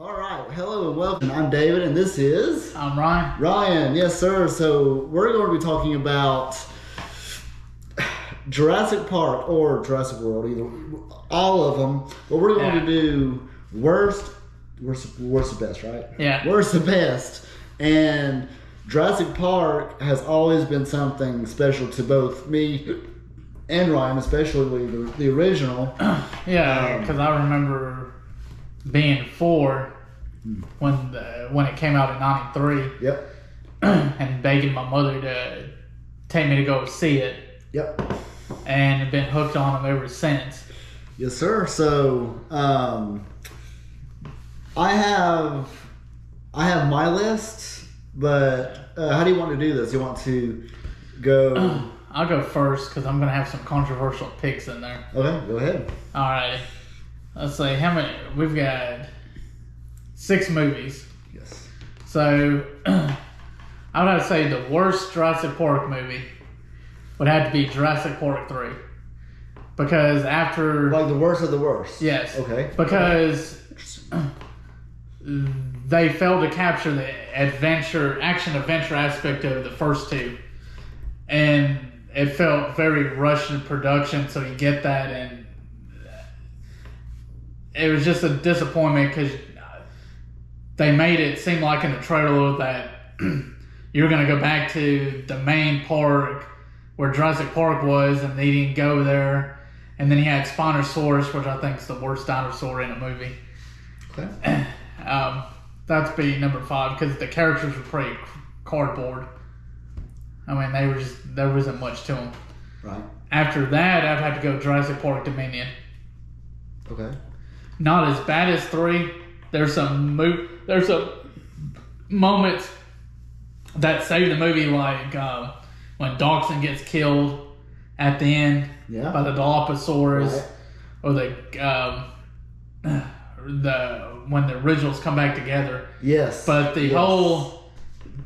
All right, hello and welcome. I'm David, and this is... I'm Ryan. Ryan, yes sir. So we're going to be talking about Jurassic Park or Jurassic World, either all of them. But we're going to do worst to best, right? Yeah. Worst to best. And Jurassic Park has always been something special to both me and Ryan, especially the original. Yeah, because I remember being 4 when it came out in '93. Yep. And begging my mother to take me to go see it. Yep. And have been hooked on them ever since. Yes, sir. So I have my list, but how do you want to do this? You want to go? I'll go first because I'm going to have some controversial picks in there. Okay, go ahead. All right. Let's see how many. We've got 6 movies. Yes. So I would have to say the worst Jurassic Park movie would have to be Jurassic Park 3. Because after... Like the worst of the worst? Yes. Okay. Because they failed to capture the action-adventure aspect of the first 2. And it felt very rushed in production, so you get that, and it was just a disappointment because they made it seem like in the trailer that you're going to go back to the main park where Jurassic Park was, and they didn't go there. And then he had Spinosaurus, which I think is the worst dinosaur in a movie. Okay. That'd be number 5 because the characters were pretty cardboard. I mean, there wasn't much to them. Right. After that, I'd have to go Jurassic Park Dominion. Okay. Not as bad as 3. There's some moments that save the movie, like when Dawson gets killed at the end by the Dilophosaurus, right. or when the originals come back together. Yes. But the whole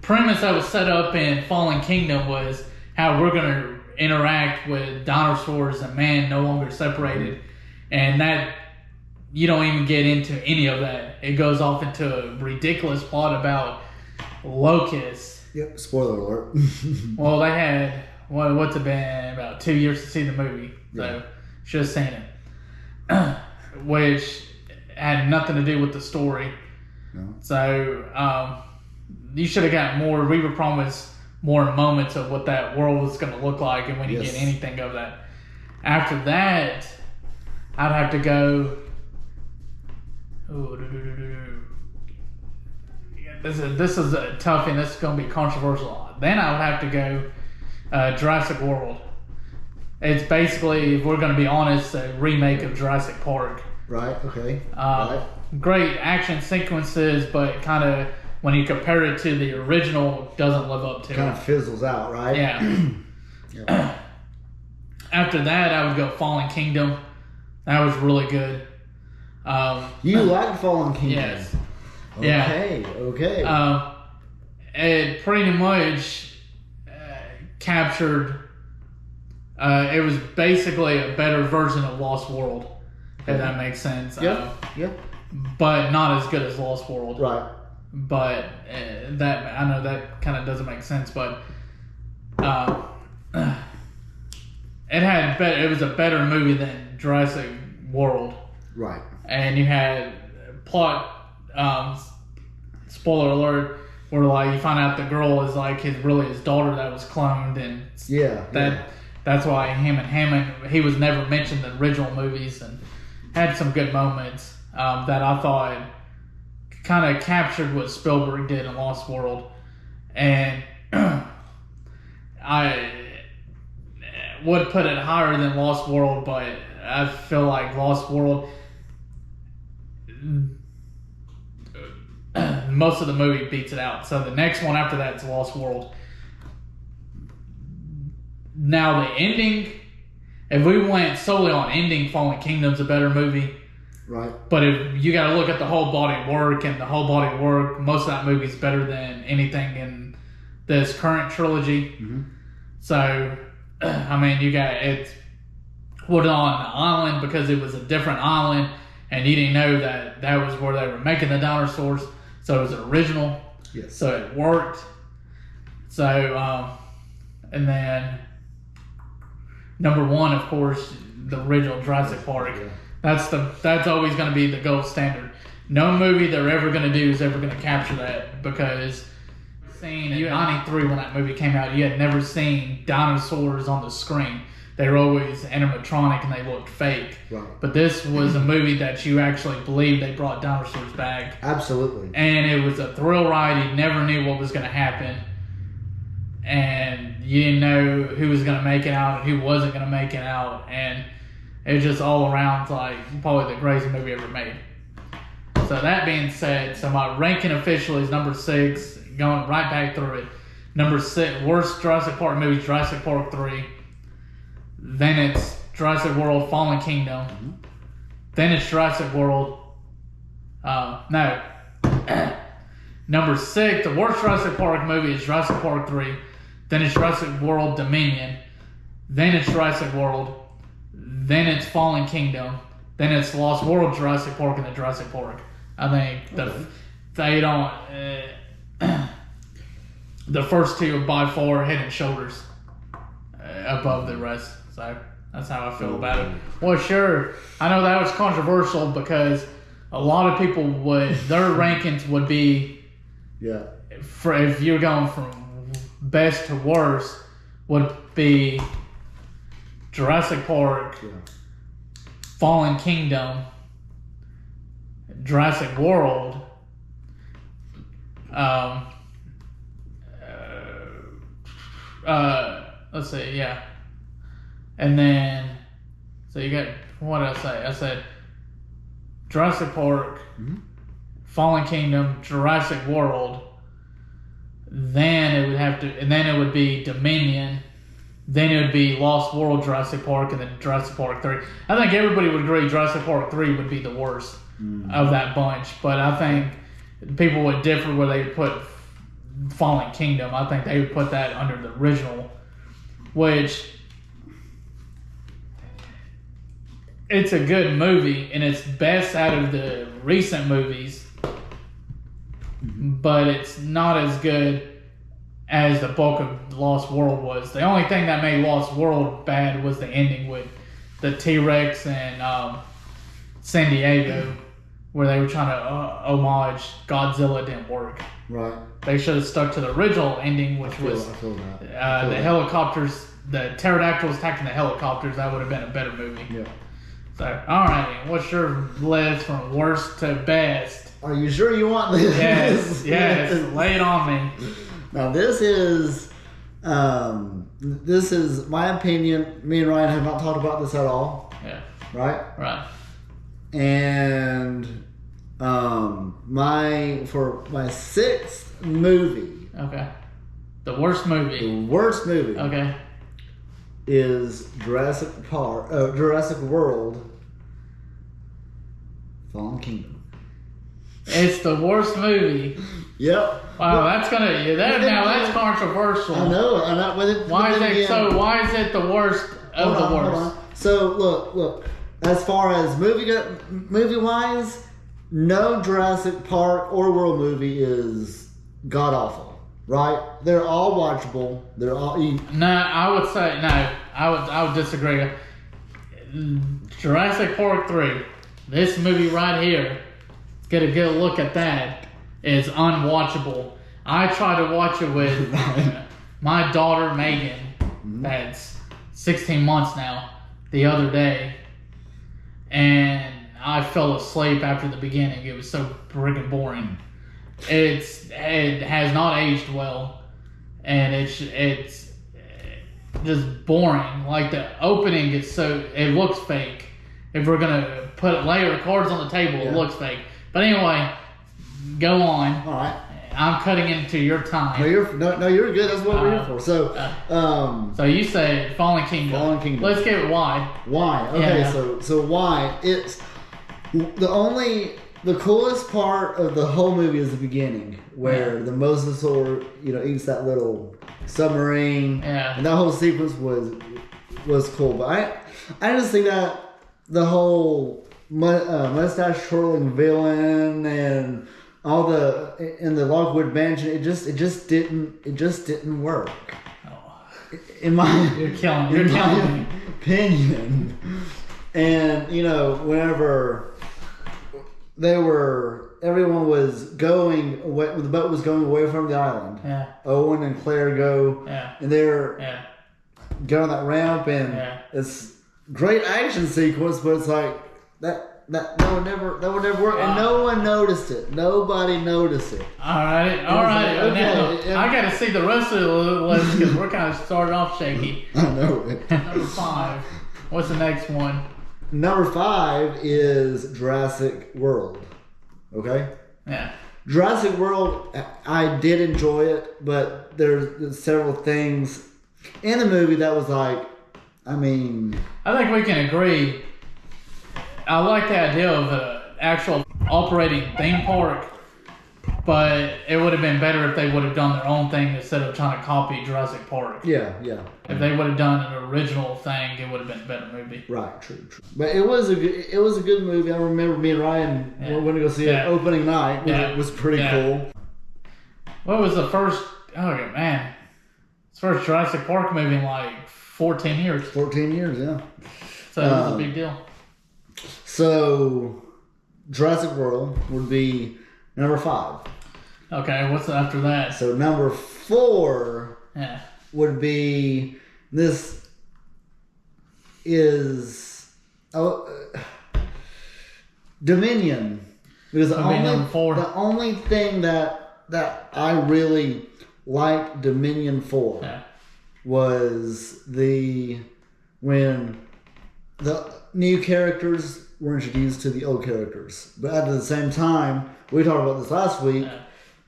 premise that was set up in Fallen Kingdom was how we're going to interact with dinosaurs and man no longer separated, and that you don't even get into any of that. It goes off into a ridiculous plot about locusts. Yep. Spoiler alert. Well, they had what's it been about 2 years to see the movie, so should have seen it, which had nothing to do with the story. No. So you should have got more. We were promised more moments of what that world was going to look like, and we didn't get anything of that. After that, I'd have to go. This is a tough, and this is going to be controversial. Then I would have to go Jurassic World. It's basically, if we're going to be honest, a remake of Jurassic Park. Right. Okay. Right. Great action sequences, but kind of when you compare it to the original, doesn't live up to it. Kind of fizzles out, right? Yeah. Yep. After that, I would go Fallen Kingdom. That was really good. You like Fallen Kingdom? Yes. Okay. Yeah. Okay. It pretty much captured. It was basically a better version of Lost World, if that makes sense. Yep. But not as good as Lost World. Right. But that, I know that kind of doesn't make sense, but it was a better movie than Jurassic World. Right. And you had plot, spoiler alert, where like you find out the girl is like really his daughter that was cloned, and that's why him and Hammond, he was never mentioned in the original movies, and had some good moments that I thought kind of captured what Spielberg did in Lost World. And I would put it higher than Lost World, but I feel like Lost World, most of the movie beats it out. So the next one after that is Lost World. Now the ending, if we went solely on ending, Fallen Kingdom's a better movie. Right. But if you got to look at the whole body of work, and the whole body of work, most of that movie is better than anything in this current trilogy. Mm-hmm. So, I mean, you got it put on an island because it was a different island, and you didn't know that was where they were making the dinosaurs. So it was original. Yes. So it worked. So, and then number one, of course, the original Jurassic Park. Yeah. That's always going to be the gold standard. No movie they're ever going to do is ever going to capture that, because in '93 when that movie came out, you had never seen dinosaurs on the screen. They were always animatronic and they looked fake. Right. But this was a movie that you actually believed they brought dinosaurs back. Absolutely. And it was a thrill ride. You never knew what was going to happen. And you didn't know who was going to make it out and who wasn't going to make it out. And it was just all around like probably the greatest movie ever made. So that being said, so my ranking officially is number 6, going right back through it. Number 6, worst Jurassic Park movie, Jurassic Park 3. Then it's Jurassic World Fallen Kingdom. Mm-hmm. Then it's Jurassic World. Number 6, the worst Jurassic Park movie is Jurassic Park 3. Then it's Jurassic World Dominion. Then it's Jurassic World. Then it's Fallen Kingdom. Then it's Lost World, Jurassic Park, and the Jurassic Park. I think they don't. The first two are by far head and shoulders above the rest. So that's how I feel about it. Well, sure, I know that was controversial because a lot of people their rankings would be, for if you're going from best to worst, would be Jurassic Park, Fallen Kingdom, Jurassic World, let's see, and then, so you got, what did I say? I said Jurassic Park, Fallen Kingdom, Jurassic World, then it would be Dominion, then it would be Lost World, Jurassic Park, and then Jurassic Park 3. I think everybody would agree Jurassic Park 3 would be the worst of that bunch, but I think people would differ where they would put Fallen Kingdom. I think they would put that under the original, which it's a good movie and it's best out of the recent movies, but it's not as good as the bulk of Lost World was. The only thing that made Lost World bad was the ending with the T-Rex and San Diego, where they were trying to homage Godzilla. Didn't work. Right. They should have stuck to the original ending, which was the helicopters, the pterodactyls attacking the helicopters. That would have been a better movie. Yeah. So, all right, what's your list from worst to best? Are you sure you want this? Yes. Lay it on me. Now this is my opinion. Me and Ryan have not talked about this at all. Yeah. Right. Right. And my 6th movie. Okay. The worst movie. The worst movie. Okay. Is Jurassic World, Fallen Kingdom. It's the worst movie. Yep. Wow, that's that's controversial. I know. Why is it the worst of the worst? Hold on. So look. As far as movie wise, no Jurassic Park or World movie is god awful. Right? They're all watchable. They're all. No, I would say no. I would disagree. Jurassic Park 3. This movie right here. Get a good look at that. Is unwatchable. I tried to watch it with my daughter Megan. That's 16 months now. The other day, and I fell asleep after the beginning. It was so freaking boring. It has not aged well, and it's just boring. Like the opening is it looks fake. If we're gonna lay the cards on the table, it looks fake. But anyway, go on. All right. I'm cutting into your time. No, you're good. That's what we're here for. So, so you say Fallen Kingdom. Fallen Kingdom. Let's get why. Why? Okay. So why? It's the coolest part of the whole movie is the beginning, where the mosasaur, eats that little submarine, and that whole sequence was cool. But I just think that the whole mustache twirling villain and all in the Lockwood Mansion. It just didn't work. In my you're killing me. Opinion. And whenever everyone was going away, the boat was going away from the island. Yeah. Owen and Claire go, and they're going on that ramp, and it's great action sequence, but it's like that would never work, and no one noticed it. Nobody noticed it. All right. Okay, now, I got to see the rest of the list because we're kind of starting off shaky. I know it. Number 5. What's the next one? Number 5 is Jurassic World. Okay? Yeah. Jurassic World, I did enjoy it, but there's several things in the movie that was like, I think we can agree. I like the idea of an actual operating theme park, but it would have been better if they would have done their own thing instead of trying to copy Jurassic Park. Yeah. If they would have done an original thing, it would have been a better movie. Right, true. But it was a good movie. I remember me and Ryan went to go see it opening night. It was pretty cool. What was the first? Oh man, it's the first Jurassic Park movie in like 14 years. 14 years, yeah. So it was a big deal. So Jurassic World would be number 5. Okay, what's after that? So number 4 would be this is Dominion. Because the only thing that I really liked Dominion for was when the new characters were introduced to the old characters. But at the same time, we talked about this last week,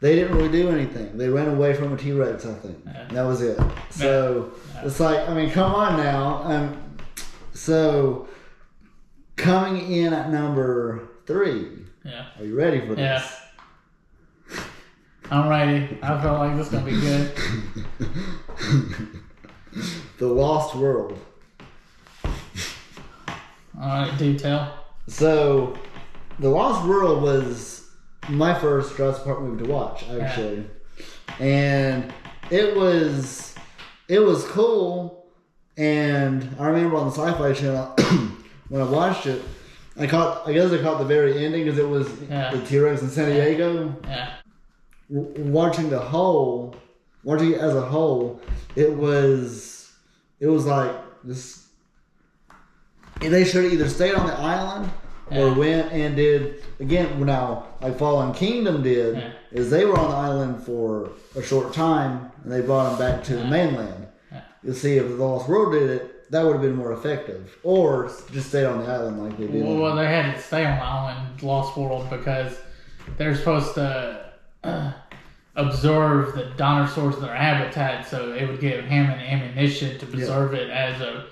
they didn't really do anything. They ran away from a T-Rex, I think. That was it. So it's like, come on now. So coming in at number 3. Yeah. Are you ready for this? Yeah. I'm ready. I feel like this is going to be good. The Lost World. Alright, detail. So, The Lost World was my first Jurassic Park movie to watch, actually. And it was cool. And I remember on the Sci-Fi Channel, when I watched it, I guess I caught the very ending because it was the T-Rex in San Diego. Yeah. Watching it as a whole, it was like this. They should have either stayed on the island or went and did again. Now, like Fallen Kingdom did, is they were on the island for a short time and they brought them back to the mainland. You'll see if the Lost World did it, that would have been more effective, or just stayed on the island like they did. Well, they had to stay on the island, Lost World, because they're supposed to observe the dinosaurs in their habitat, so it would give him an ammunition to preserve it as a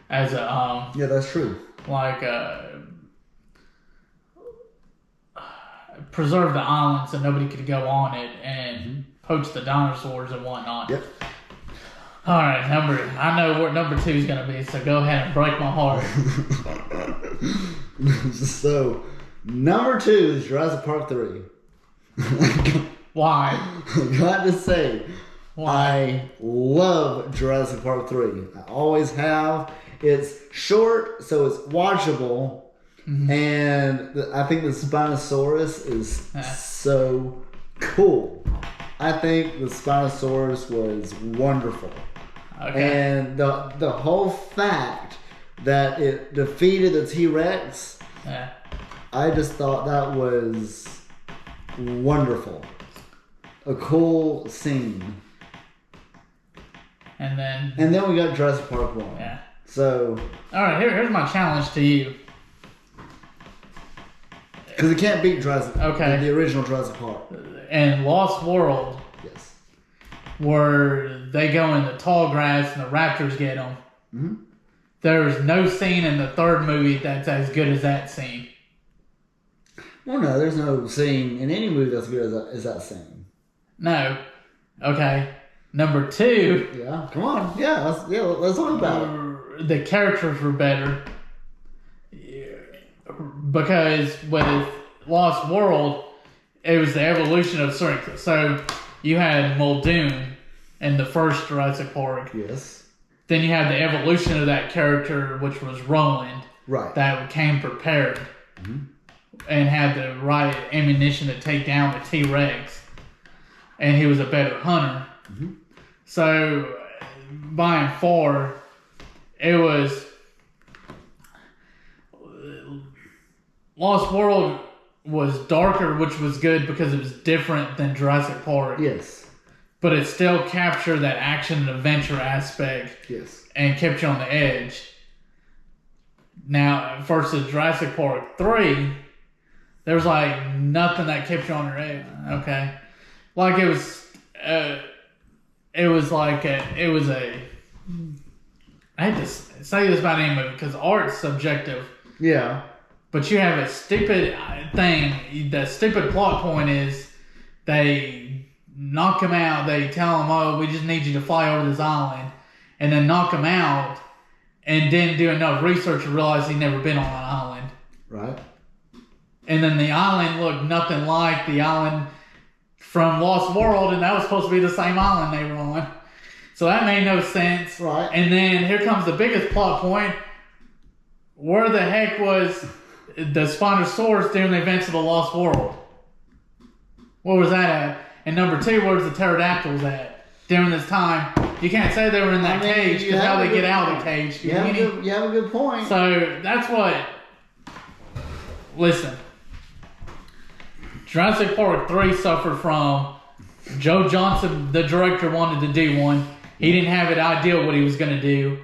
that's true. Like preserve the island so nobody could go on it and poach the dinosaurs and whatnot. Yep. All right, I know what number 2 is going to be, so go ahead and break my heart. So, number 2 is Jurassic Park 3. Why? I got to say, I love Jurassic Park 3. I always have. It's short, so it's watchable. And I think the Spinosaurus is so cool. I think the Spinosaurus was wonderful. Okay. And the whole fact that it defeated the T-Rex, I just thought that was wonderful. A cool scene. And then we got Jurassic Park 1. Yeah. So. Alright, here's my challenge to you. Because it can't beat Jurassic. Okay. The original Jurassic Park. And Lost World. Yes. Where they go in the tall grass and the raptors get them. Mm-hmm. There's no scene in the third movie that's as good as that scene. Well, no, there's no scene in any movie that's good as that scene. No. Okay. Number 2. Yeah. Come on. Yeah. Let's talk about it. The characters were better. because with Lost World, it was the evolution of certain. So you had Muldoon in the first Jurassic Park. Yes. Then you had the evolution of that character, which was Roland. Right. That came prepared and had the right ammunition to take down the T-Rex. And he was a better hunter. Mm-hmm. So, by and far, it was... Lost World was darker, which was good because it was different than Jurassic Park. Yes. But it still captured that action and adventure aspect. Yes. And kept you on the edge. Now, versus Jurassic Park 3, there was like nothing that kept you on your edge. Okay. Like it was I hate to say this about any movie because art's subjective. Yeah. But you have a stupid thing. The stupid plot point is they knock him out. They tell him, "Oh, we just need you to fly over this island," and then knock him out, and didn't do enough research to realize he'd never been on an island. Right. And then the island looked nothing like the island from Lost World, and that was supposed to be the same island they were on. So that made no sense. Right. And then here comes the biggest plot point. Where the heck was the Spinosaurus during the events of the Lost World? Where was that at? And number two, where's the pterodactyls at during this time? You can't say they were in that cage because how they get out of the cage. You have a good point. So that's what... Listen. Jurassic Park 3 suffered from Joe Johnson, the director, wanted to do one. He didn't have an idea what he was going to do.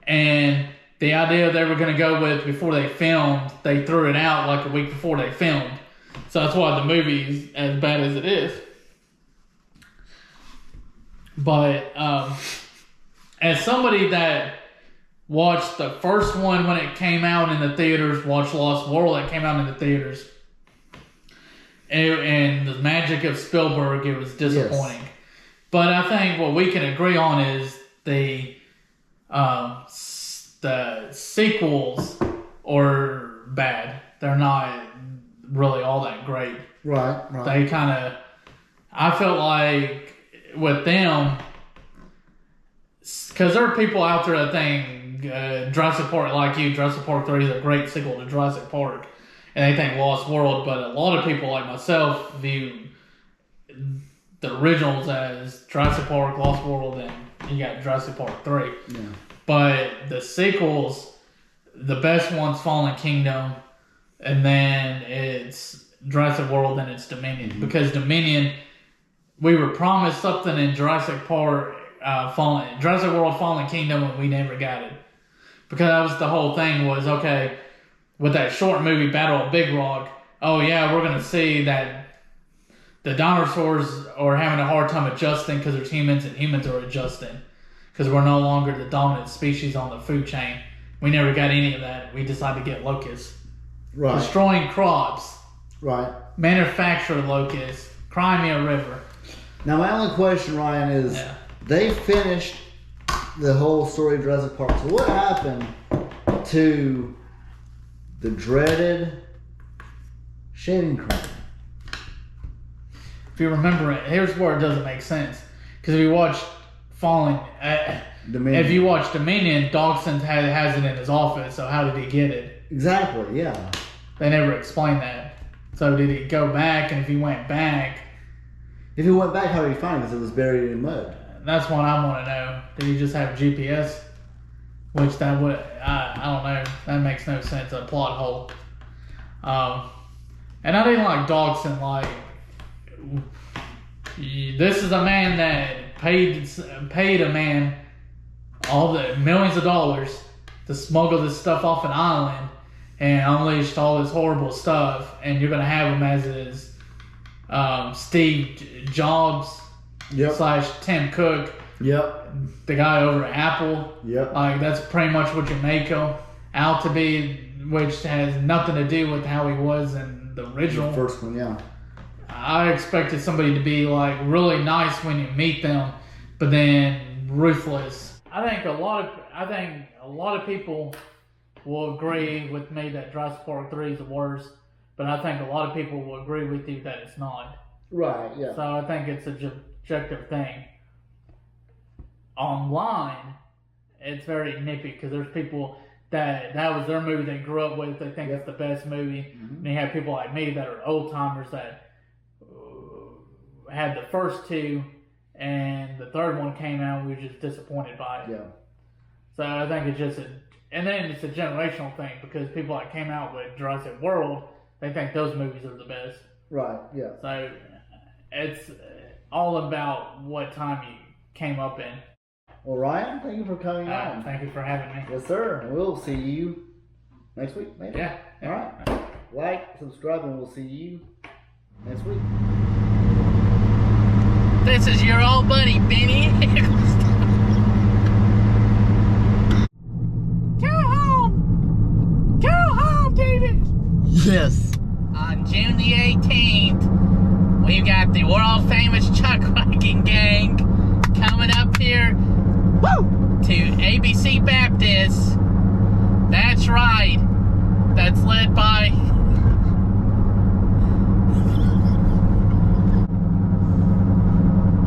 And the idea they were going to go with before they filmed, they threw it out like a week before they filmed. So that's why the movie is as bad as it is. But as somebody that watched the first one when it came out in the theaters, watched Lost World that came out in the theaters, and the magic of Spielberg, it was disappointing. Yes. But I think what we can agree on is the sequels are bad. They're not really all that great. Right. They kind of... I felt like with them... Because there are people out there that think Jurassic Park, like you, Jurassic Park 3 is a great sequel to Jurassic Park. And they think Lost World, but a lot of people like myself view the originals as Jurassic Park, Lost World, and you got Jurassic Park 3. Yeah. But the sequels, the best one's Fallen Kingdom, and then it's Jurassic World, and it's Dominion. Mm-hmm. Because Dominion, we were promised something in Jurassic Park, Jurassic World Fallen Kingdom, and we never got it. Because that was the whole thing was, okay, with that short movie, Battle of Big Rock, oh yeah, we're going to see that the dinosaurs are having a hard time adjusting because there's humans, and humans are adjusting. Because we're no longer the dominant species on the food chain. We never got any of that. We decided to get locusts. Right. Destroying crops. Right. Manufacture locusts. Crimea River. Now my only question, Ryan, is they finished the whole story of Jurassic Park. So what happened to the dreaded shaving cream? If you remember it, here's where it doesn't make sense. Because if you watch Dominion. If you watch Dominion, Dawson has it in his office, so how did he get it? Exactly, yeah. They never explained that. So did he go back, and if he went back... If he went back, how did he find it? Because it was buried in mud. That's what I want to know. Did he just have GPS? Which that would... I don't know. That makes no sense. A plot hole. And I didn't like Dawson. Like, this is a man that paid a man all the millions of dollars to smuggle this stuff off an island and unleashed all this horrible stuff, and you're gonna have him as his Steve Jobs / Tim Cook, the guy over at Apple. Like that's pretty much what you make him out to be, which has nothing to do with how he was in the original. The first one, yeah. I expected somebody to be like really nice when you meet them, but then ruthless. I think a lot of people will agree with me that Jurassic Park 3 is the worst, but I think a lot of people will agree with you that it's not. Right, yeah. So I think it's a subjective thing. Online, it's very nippy because there's people that was their movie they grew up with. They think it's the best movie. Mm-hmm. And you have people like me that are old timers that had the first two, and the third one came out and we were just disappointed by it. Yeah. So I think it's just and then it's a generational thing because people that came out with Jurassic World, they think those movies are the best. Right, yeah. So it's all about what time you came up in. Well, Ryan, thank you for coming on. Thank you for having me. Yes, sir. We'll see you next week, maybe. Yeah. All right. Like, subscribe, and we'll see you next week. This is your old buddy, Benny. Go home! Go home, David! Yes. On June the 18th, we've got the world famous Chuck Wagon Gang coming up here. Woo! To ABC Baptist. That's right. That's led by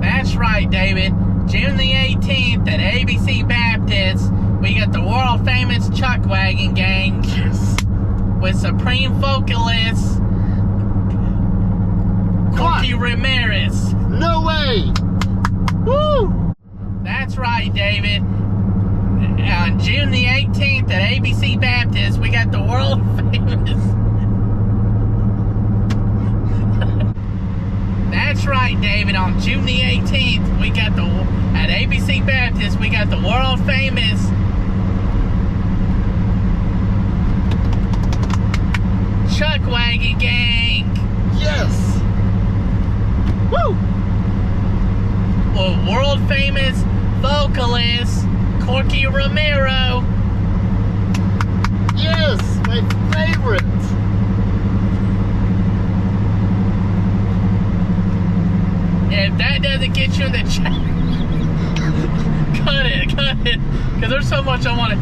That's right, David. June the 18th at ABC Baptist, we got the world famous Chuck Wagon Gang. Yes. With supreme vocalist Corky Ramirez. No way! Woo! That's right, David. On June the 18th at ABC Baptist, we got the world famous. That's right, David. On June the 18th, we got at ABC Baptist, we got the world famous Chuck Wagon Gang. Yes. Woo! Well, world famous vocalist Corky Romero. Yes, my favorite. If that doesn't get you in the chat, cut it, because there's so much I want to.